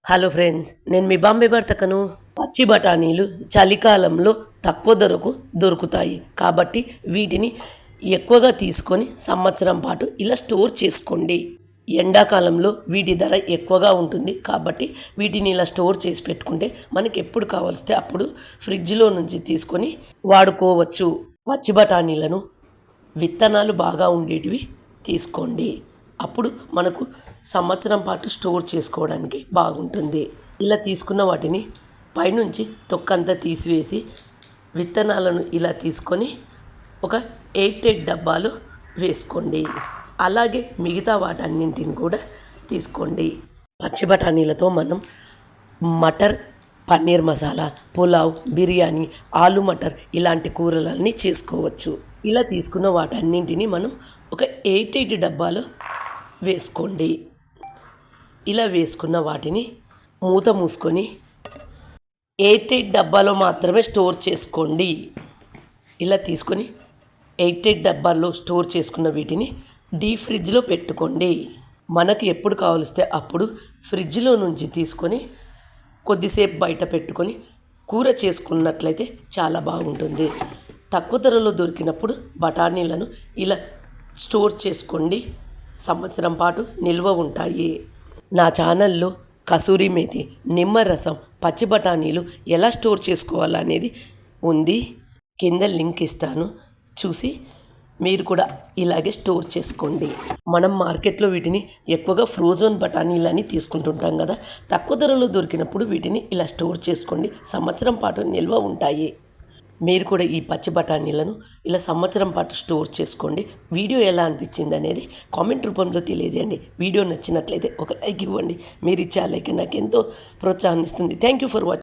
Hello friends, నేను మీ బాంబే భర్తకను. పచ్చి బఠానీలు చలికాలంలో తక్కువ ధరకు దొరుకుతాయి కాబట్టి వీటిని ఎక్కువగా తీసుకొని సంవత్సరం పాటు ఇలా స్టోర్ చేసుకోండి. ఎండాకాలంలో వీటి ధర ఎక్కువగా ఉంటుంది కాబట్టి వీటిని ఇలా స్టోర్ చేసి పెట్టుకుంటే మనకి ఎప్పుడు కావలిస్తే అప్పుడు ఫ్రిడ్జ్లో నుంచి తీసుకొని వాడుకోవచ్చు. పచ్చి బఠానీలను విత్తనాలు బాగా ఉండేటివి తీసుకోండి. అప్పుడు మనకు సంవత్సరం పాటు స్టోర్ చేసుకోవడానికి బాగుంటుంది. ఇలా తీసుకున్న వాటిని పైనుంచి తొక్కంతా తీసివేసి విత్తనాలను ఇలా తీసుకొని ఒక 8 డబ్బాలు వేసుకోండి. అలాగే మిగతా వాటన్నింటిని కూడా తీసుకోండి. పచ్చి బఠానీలతో మనం మటర్, పన్నీర్ మసాలా, పులావ్, బిర్యానీ, ఆలు మటర్ ఇలాంటి కూరలన్నీ చేసుకోవచ్చు. ఇలా తీసుకున్న వాటన్నింటినీ మనం ఒక 8 డబ్బాలు వేసుకోండి. ఇలా వేసుకున్న వాటిని మూత మూసుకొని 8 డబ్బాలో మాత్రమే స్టోర్ చేసుకోండి. ఇలా తీసుకొని 8 డబ్బాల్లో స్టోర్ చేసుకున్న వీటిని డీప్ ఫ్రిడ్జ్లో పెట్టుకోండి. మనకు ఎప్పుడు కావలిస్తే అప్పుడు ఫ్రిడ్జ్లో నుంచి తీసుకొని కొద్దిసేపు బయట పెట్టుకొని కూర చేసుకున్నట్లయితే చాలా బాగుంటుంది. తక్కువ ధరలో దొరికినప్పుడు బఠానీలను ఇలా స్టోర్ చేసుకోండి. సంవత్సరం పాటు నిల్వ ఉంటాయి. నా ఛానల్లో కసూరి మేతి, నిమ్మరసం, పచ్చి బఠానీలు ఎలా స్టోర్ చేసుకోవాలనేది ఉంది. కింద లింక్ ఇస్తాను, చూసి మీరు కూడా ఇలాగే స్టోర్ చేసుకోండి. మనం మార్కెట్లో వీటిని ఎక్కువగా ఫ్రోజన్ బఠానీలని తీసుకుంటుంటాం కదా. తక్కువ ధరలో దొరికినప్పుడు వీటిని ఇలా స్టోర్ చేసుకోండి. సంవత్సరం పాటు నిల్వ ఉంటాయి. మీరు కూడా ఈ పచ్చి బఠానీలను ఇలా సంవత్సరం పాటు స్టోర్ చేసుకోండి. వీడియో ఎలా అనిపించింది అనేది కామెంట్ రూపంలో తెలియజేయండి. వీడియో నచ్చినట్లయితే ఒక లైక్ ఇవ్వండి. మీరు ఇచ్చే ఆ లైక్ నాకు ఎంతో ప్రోత్సాహాన్ని ఇస్తుంది. Thank you for watching.